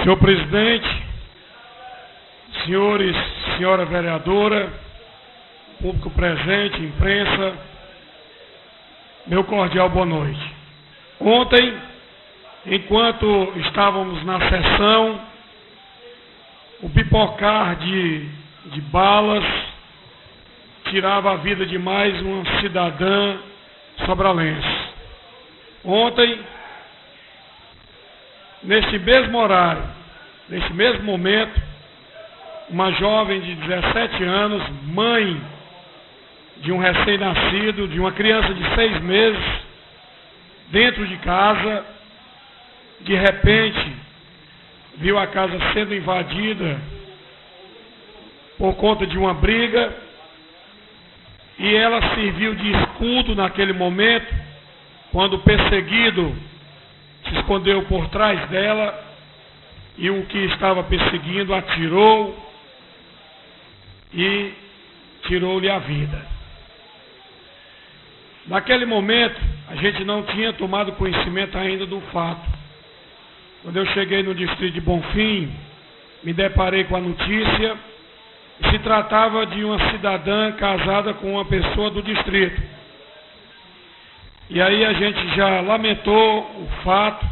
Senhor presidente, senhores, senhora vereadora, público presente, imprensa, meu cordial boa noite. Ontem, enquanto estávamos na sessão, o pipocar de balas tirava a vida de mais uma cidadã sobralense. Ontem, neste mesmo horário, neste mesmo momento, uma jovem de 17 anos, mãe de um recém-nascido, de uma criança de 6 meses, dentro de casa, de repente, viu a casa sendo invadida por conta de uma briga, e ela serviu de escudo naquele momento, quando o perseguido se escondeu por trás dela, e o que estava perseguindo atirou e tirou-lhe a vida. Naquele momento, a gente não tinha tomado conhecimento ainda do fato. Quando eu cheguei no distrito de Bonfim, me deparei com a notícia, se tratava de uma cidadã casada com uma pessoa do distrito. E aí a gente já lamentou o fato,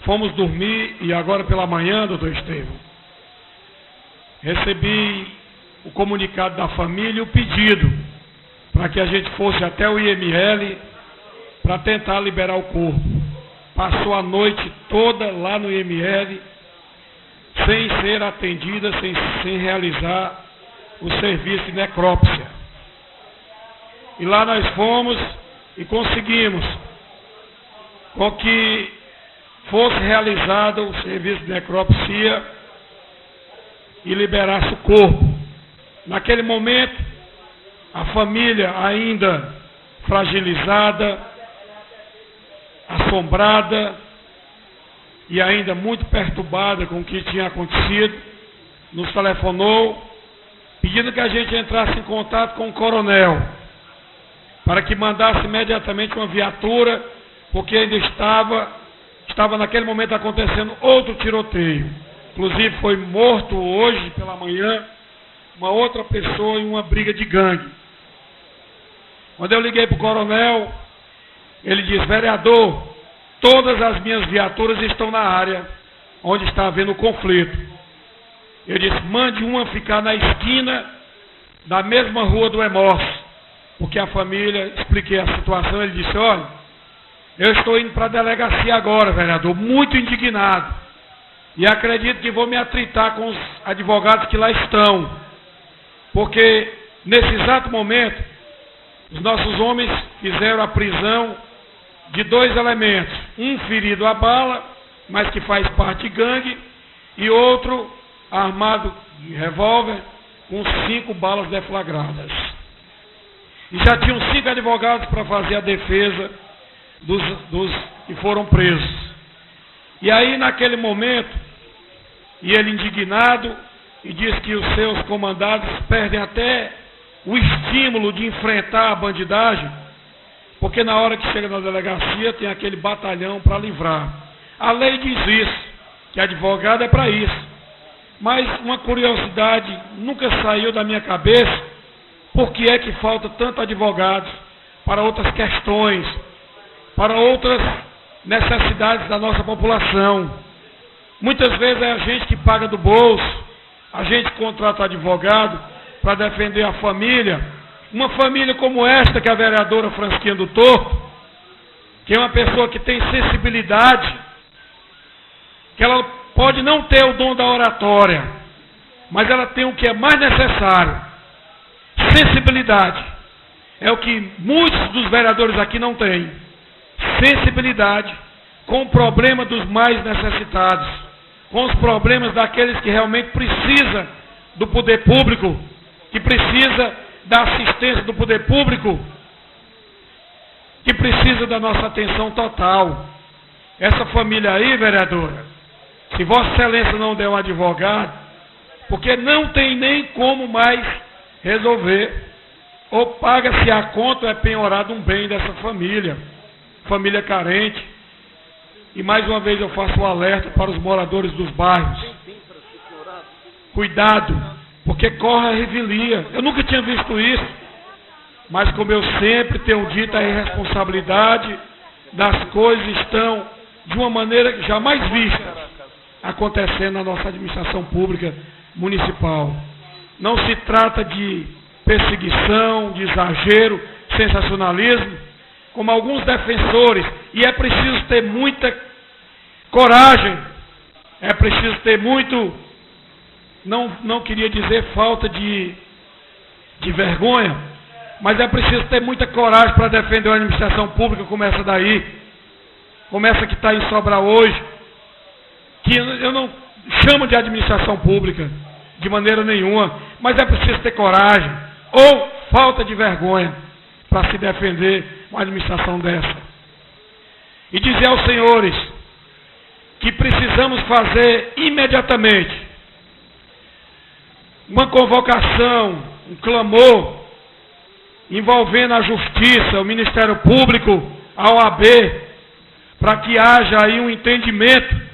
fomos dormir e agora pela manhã, doutor Estevão, recebi o comunicado da família e o pedido para que a gente fosse até o IML para tentar liberar o corpo. Passou a noite toda lá no IML sem ser atendida, sem realizar o serviço de necrópsia. E lá nós fomos e conseguimos com que fosse realizado o serviço de necropsia e liberasse o corpo. Naquele momento, a família ainda fragilizada, assombrada e ainda muito perturbada com o que tinha acontecido, nos telefonou pedindo que a gente entrasse em contato com o coronel para que mandasse imediatamente uma viatura, porque ainda estava naquele momento acontecendo outro tiroteio. Inclusive foi morto hoje pela manhã uma outra pessoa em uma briga de gangue. Quando eu liguei para o coronel, ele disse: vereador, todas as minhas viaturas estão na área onde está havendo o conflito. Eu disse: mande uma ficar na esquina da mesma rua do Hemócio, porque a família, expliquei a situação, ele disse: olha, eu estou indo para a delegacia agora, vereador, muito indignado, e acredito que vou me atritar com os advogados que lá estão, porque nesse exato momento, os nossos homens fizeram a prisão de 2 elementos, um ferido a bala, mas que faz parte de gangue, e outro armado de revólver com 5 balas deflagradas. E já tinham 5 advogados para fazer a defesa dos que foram presos. E aí, naquele momento, e ele indignado, e diz que os seus comandados perdem até o estímulo de enfrentar a bandidagem, porque na hora que chega na delegacia tem aquele batalhão para livrar. A lei diz isso, que advogado é para isso. Mas uma curiosidade nunca saiu da minha cabeça: por que é que falta tanto advogados para outras questões, para outras necessidades da nossa população? Muitas vezes é a gente que paga do bolso, a gente contrata advogado para defender a família, uma família como esta que a vereadora Francisquinha do Torto, que é uma pessoa que tem sensibilidade, que ela pode não ter o dom da oratória, mas ela tem o que é mais necessário: sensibilidade. É o que muitos dos vereadores aqui não têm. Sensibilidade com o problema dos mais necessitados, com os problemas daqueles que realmente precisam do poder público, que precisa da assistência do poder público, que precisa da nossa atenção total. Essa família aí, vereadora, se Vossa Excelência não der um advogado, porque não tem nem como mais resolver, ou paga-se a conta ou é penhorado um bem dessa família carente. E mais uma vez eu faço um alerta para os moradores dos bairros: cuidado, porque corre a revelia. Eu nunca tinha visto isso, mas como eu sempre tenho dito, a irresponsabilidade das coisas estão de uma maneira jamais vista acontecendo na nossa administração pública municipal. Não se trata de perseguição, de exagero, sensacionalismo, como alguns defensores, e é preciso ter muita coragem, é preciso ter muito, não queria dizer falta de vergonha, mas é preciso ter muita coragem para defender uma administração pública como essa daí, como essa que está em Sobral hoje, que eu não chamo de administração pública de maneira nenhuma, mas é preciso ter coragem ou falta de vergonha para se defender uma administração dessa. E dizer aos senhores que precisamos fazer imediatamente uma convocação, um clamor, envolvendo a Justiça, o Ministério Público, a OAB, para que haja aí um entendimento,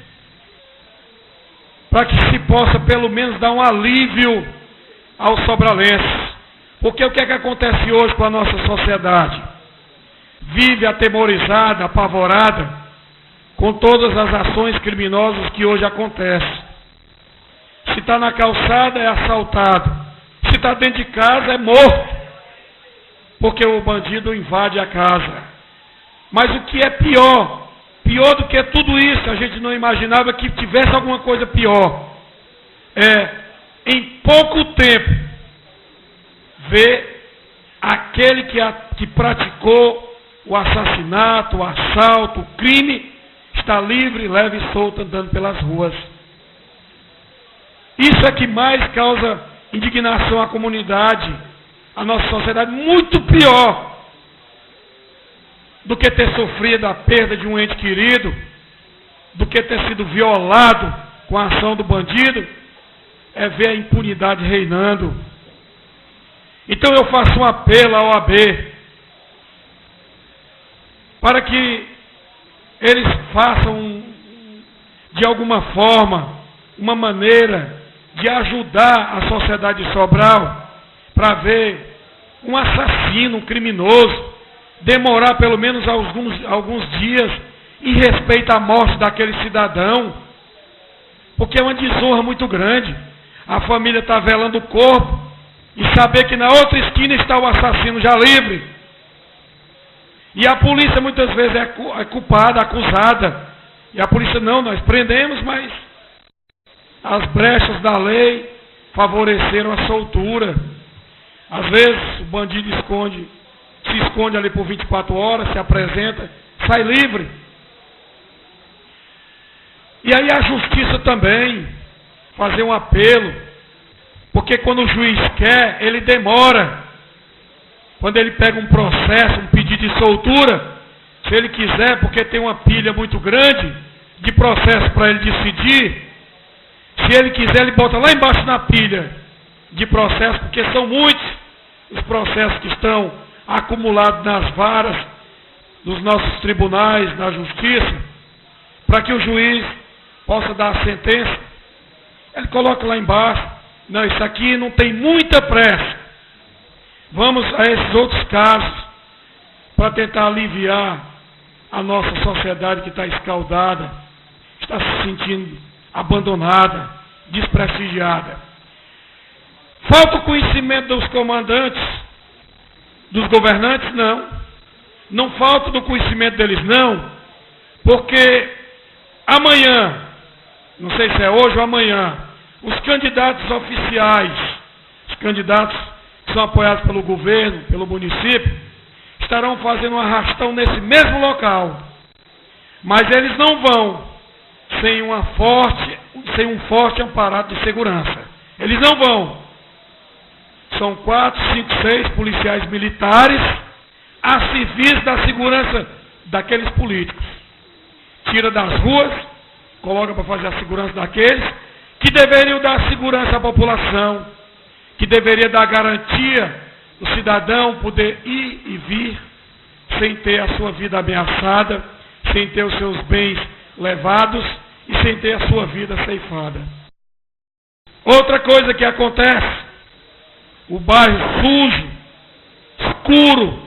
para que se possa pelo menos dar um alívio aos sobralenses. Porque o que é que acontece hoje com a nossa sociedade? Vive atemorizada, apavorada, com todas as ações criminosas que hoje acontecem. Se está na calçada, é assaltado. Se está dentro de casa, é morto, porque o bandido invade a casa. Mas o que é pior do que tudo isso, a gente não imaginava que tivesse alguma coisa pior, em pouco tempo, ver aquele que praticou o assassinato, o assalto, o crime, está livre, leve e solto, andando pelas ruas. Isso é que mais causa indignação à comunidade, à nossa sociedade, muito pior do que ter sofrido a perda de um ente querido, do que ter sido violado com a ação do bandido, é ver a impunidade reinando. Então eu faço um apelo à OAB, para que eles façam, de alguma forma, uma maneira de ajudar a sociedade de Sobral, para ver um assassino, um criminoso, demorar pelo menos alguns dias em respeito à morte daquele cidadão, porque é uma desonra muito grande. A família está velando o corpo e saber que na outra esquina está o assassino já livre. E a polícia muitas vezes é culpada, acusada. E a polícia não, nós prendemos, mas as brechas da lei favoreceram a soltura. Às vezes o bandido se esconde ali por 24 horas, se apresenta, sai livre. E aí a justiça também, fazer um apelo, porque quando o juiz quer, ele demora. Quando ele pega um processo, um pedido de soltura, se ele quiser, porque tem uma pilha muito grande de processo para ele decidir, se ele quiser, ele bota lá embaixo na pilha de processo, porque são muitos os processos que estão acumulados nas varas dos nossos tribunais, na justiça, para que o juiz possa dar a sentença. Ele coloca lá embaixo, não, isso aqui não tem muita pressa. Vamos a esses outros casos, para tentar aliviar a nossa sociedade que está escaldada, está se sentindo abandonada, desprestigiada. Falta o conhecimento dos comandantes, dos governantes, não. Não falta do conhecimento deles, não. Porque amanhã, não sei se é hoje ou amanhã, os candidatos oficiais, os candidatos que são apoiados pelo governo, pelo município, estarão fazendo um arrastão nesse mesmo local. Mas eles não vão sem um forte amparado de segurança. Eles não vão. São 4, 5, 6 policiais militares a serviço da segurança daqueles políticos. Tira das ruas, coloca para fazer a segurança daqueles que deveriam dar segurança à população, que deveria dar garantia do cidadão poder ir e vir sem ter a sua vida ameaçada, sem ter os seus bens levados e sem ter a sua vida ceifada. Outra coisa que acontece, o bairro sujo, escuro,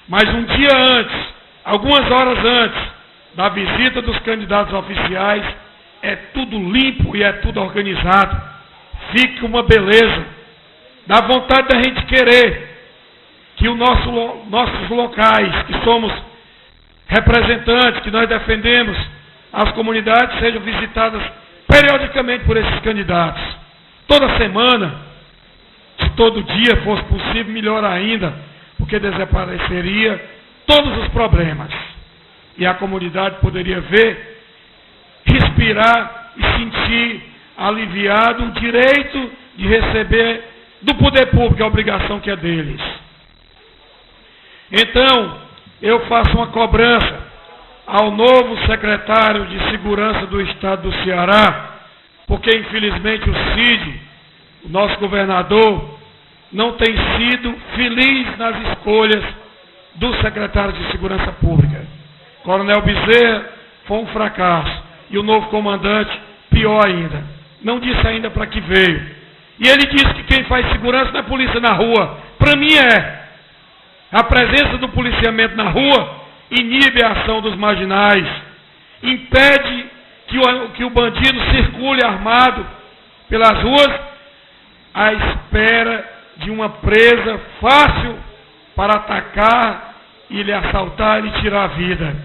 mas um dia antes, algumas horas antes da visita dos candidatos oficiais, é tudo limpo e é tudo organizado. Fica uma beleza. Dá vontade da gente querer que nossos locais, que somos representantes, que nós defendemos as comunidades, sejam visitadas periodicamente por esses candidatos. Toda semana, se todo dia fosse possível, melhor ainda, porque desapareceria todos os problemas. E a comunidade poderia ver, respirar e sentir aliviado o direito de receber do poder público a obrigação que é deles. Então, eu faço uma cobrança ao novo secretário de Segurança do Estado do Ceará, porque infelizmente o Cid, o nosso governador, não tem sido feliz nas escolhas do secretário de Segurança Pública. Coronel Bezerra foi um fracasso e o novo comandante, pior ainda. Não disse ainda para que veio. E ele disse que quem faz segurança não é polícia na rua. Para mim é. A presença do policiamento na rua inibe a ação dos marginais, impede que o bandido circule armado pelas ruas à espera de uma presa fácil para atacar e lhe assaltar e lhe tirar a vida.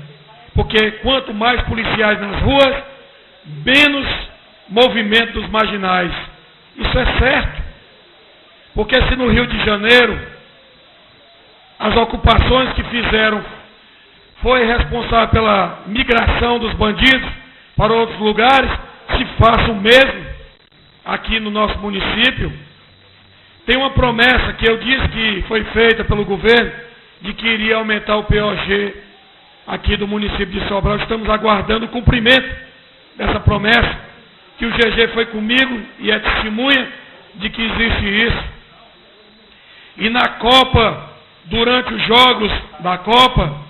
Porque quanto mais policiais nas ruas, menos movimento dos marginais. Isso é certo. Porque se no Rio de Janeiro as ocupações que fizeram foi responsável pela migração dos bandidos para outros lugares, se faça o mesmo aqui no nosso município. Tem uma promessa que eu disse que foi feita pelo governo, de que iria aumentar o POG aqui do município de Sobral. Estamos aguardando o cumprimento dessa promessa, que o GG foi comigo e é testemunha de que existe isso. E na Copa, durante os jogos da Copa,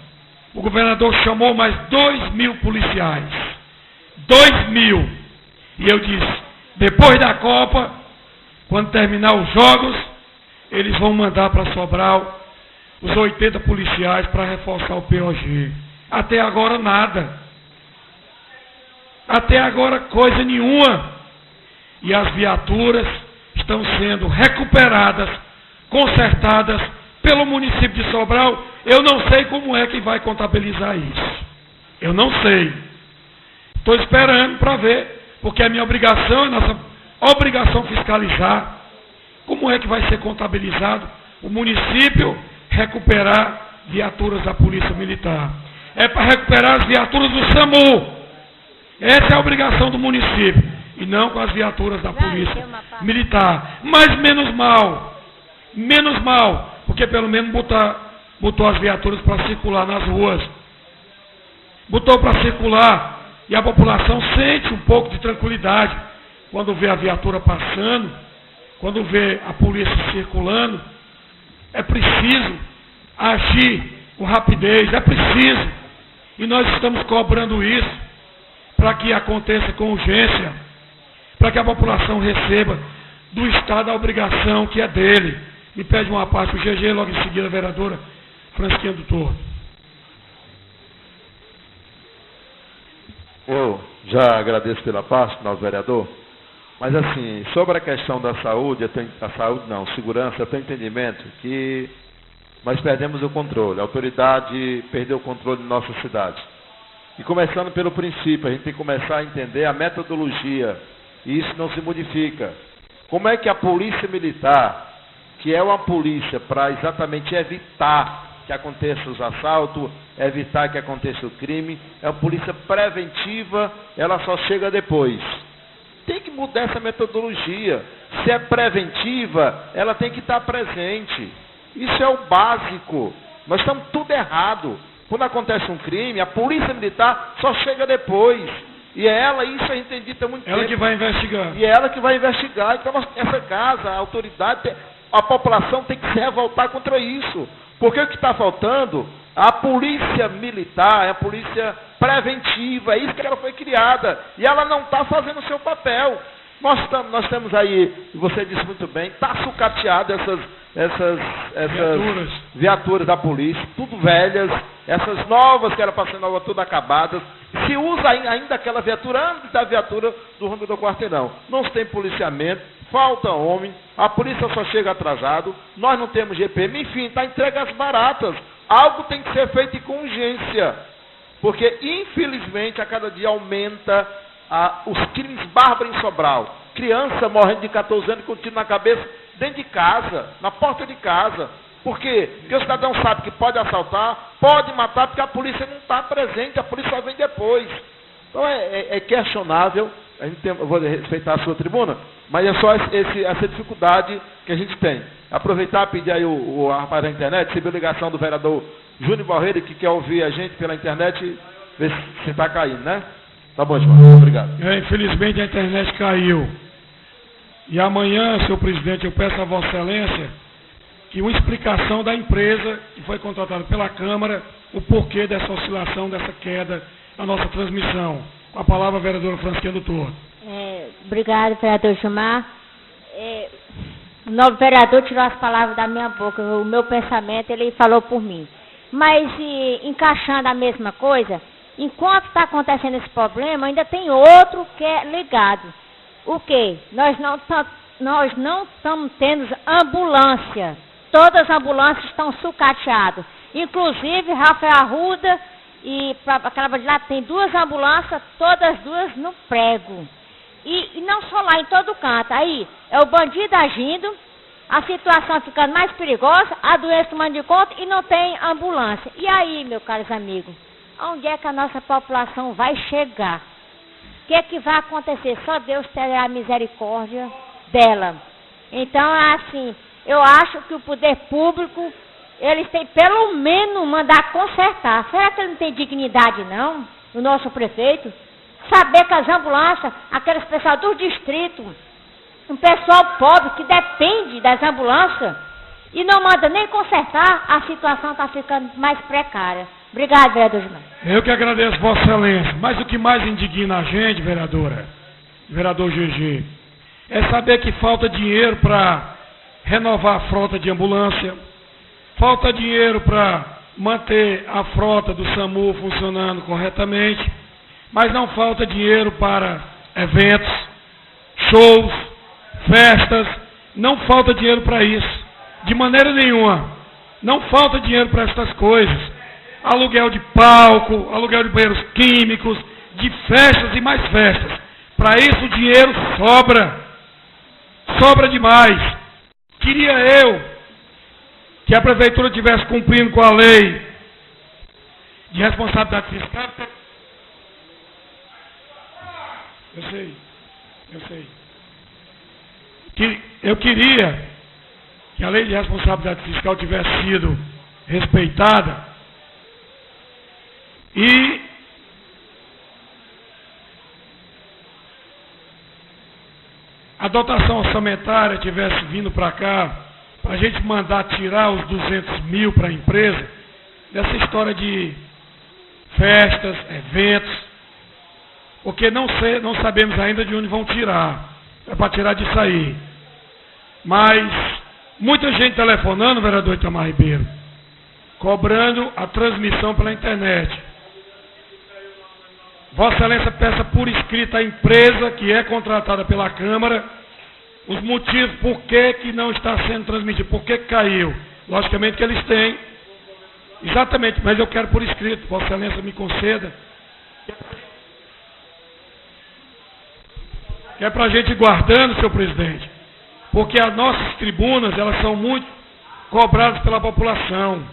o governador chamou mais 2.000 policiais. 2.000. E eu disse, depois da Copa, quando terminar os jogos, eles vão mandar para Sobral os 80 policiais para reforçar o POG. Até agora nada. Até agora coisa nenhuma. E as viaturas estão sendo recuperadas, consertadas pelo município de Sobral. Eu não sei como é que vai contabilizar isso. Eu não sei. Estou esperando para ver, porque é minha obrigação, é nossa obrigação fiscalizar como é que vai ser contabilizado o município recuperar viaturas da Polícia Militar. É para recuperar as viaturas do SAMU. Essa é a obrigação do município. E não com as viaturas da Polícia Militar. Mas menos mal. Menos mal. Porque pelo menos botou as viaturas para circular nas ruas. Botou para circular. E a população sente um pouco de tranquilidade quando vê a viatura passando, quando vê a polícia circulando. É preciso agir com rapidez, é preciso. E nós estamos cobrando isso para que aconteça com urgência, para que a população receba do Estado a obrigação que é dele. Me pede uma parte o GG, logo em seguida a vereadora Francisquinha do Torto. Eu já agradeço pela parte, nosso vereador. Mas assim, sobre a questão da saúde, segurança, eu tenho entendimento que nós perdemos o controle. A autoridade perdeu o controle de nossa cidade. E começando pelo princípio, a gente tem que começar a entender a metodologia. E isso não se modifica. Como é que a polícia militar, que é uma polícia para exatamente evitar que aconteça os assaltos, evitar que aconteça o crime, é uma polícia preventiva, ela só chega depois. Tem que mudar essa metodologia. Se é preventiva, ela tem que estar presente. Isso é o básico. Nós estamos tudo errado. Quando acontece um crime, a polícia militar só chega depois. E é ela, isso a gente tem dito há muito tempo. Ela que vai investigar. E é ela que vai investigar. Então, essa casa, a autoridade, a população tem que se revoltar contra isso. Porque o que está faltando, a polícia militar, a polícia preventiva, é isso que ela foi criada. E ela não está fazendo o seu papel. Nós temos aí, você disse muito bem, está sucateado essas viaturas da polícia, tudo velhas, essas novas que eram para ser novas, tudo acabadas. Se usa ainda aquela viatura antes da viatura do rumo do quarteirão. Não se tem policiamento, falta homem, a polícia só chega atrasado, nós não temos GPM, enfim, está entregue às baratas. Algo tem que ser feito com urgência, porque infelizmente a cada dia aumenta os crimes bárbaros em Sobral. Criança morrendo de 14 anos com um tiro na cabeça dentro de casa, na porta de casa. Por quê? Porque o cidadão sabe que pode assaltar, pode matar, porque a polícia não está presente, a polícia só vem depois. Então é questionável, eu vou respeitar a sua tribuna, mas é só essa dificuldade que a gente tem. Aproveitar e pedir aí o rapaz da internet, receber a ligação do vereador Júnior Barreiro, que quer ouvir a gente pela internet, ver se está caindo, né? Tá bom, João. Obrigado. Infelizmente a internet caiu. E amanhã, senhor presidente, eu peço a Vossa Excelência que uma explicação da empresa que foi contratada pela Câmara, o porquê dessa oscilação, dessa queda na nossa transmissão. Com a palavra, a vereadora Francisquinha do Torto. Obrigado, vereador Gilmar. O novo vereador tirou as palavras da minha boca, o meu pensamento, ele falou por mim. Mas, encaixando a mesma coisa, enquanto está acontecendo esse problema, ainda tem outro que é ligado. O quê? Nós não estamos tendo ambulância. Todas as ambulâncias estão sucateadas. Inclusive, Rafael Arruda e aquela de lá tem 2 ambulâncias, todas 2 no prego. E não só lá, em todo canto. Aí, é o bandido agindo, a situação ficando mais perigosa, a doença tomando de conta e não tem ambulância. E aí, meus caros amigos, onde é que a nossa população vai chegar? O que é que vai acontecer? Só Deus terá misericórdia dela. Então, assim, eu acho que o poder público, eles têm pelo menos mandar consertar. Será que ele não tem dignidade, não? O nosso prefeito? Saber que as ambulâncias, aqueles pessoal do distrito, um pessoal pobre que depende das ambulâncias e não manda nem consertar, a situação está ficando mais precária. Obrigado, vereador Gilmar. Eu que agradeço, Vossa Excelência. Mas o que mais indigna a gente, vereadora, vereador GG, é saber que falta dinheiro para renovar a frota de ambulância, falta dinheiro para manter a frota do SAMU funcionando corretamente, mas não falta dinheiro para eventos, shows, festas, não falta dinheiro para isso, de maneira nenhuma. Não falta dinheiro para essas coisas. Aluguel de palco, aluguel de banheiros químicos, de festas e mais festas. Para isso o dinheiro sobra demais. Queria eu que a prefeitura estivesse cumprindo com a lei de responsabilidade fiscal. Eu sei. Eu queria que a lei de responsabilidade fiscal tivesse sido respeitada e a dotação orçamentária tivesse vindo para cá, para a gente mandar tirar os 200 mil para a empresa, dessa história de festas, eventos, porque não sabemos ainda de onde vão tirar, é para tirar disso aí. Mas muita gente telefonando, vereador Itamar Ribeiro, cobrando a transmissão pela internet. Vossa Excelência peça por escrito à empresa que é contratada pela Câmara os motivos por que não está sendo transmitido, por que caiu. Logicamente que eles têm, exatamente, mas eu quero por escrito, Vossa Excelência me conceda, que é para a gente ir guardando, senhor presidente, porque as nossas tribunas, elas são muito cobradas pela população.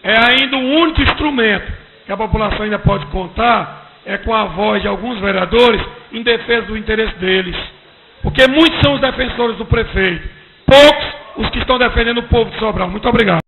É ainda o único instrumento que a população ainda pode contar é com a voz de alguns vereadores em defesa do interesse deles. Porque muitos são os defensores do prefeito, poucos os que estão defendendo o povo de Sobral. Muito obrigado.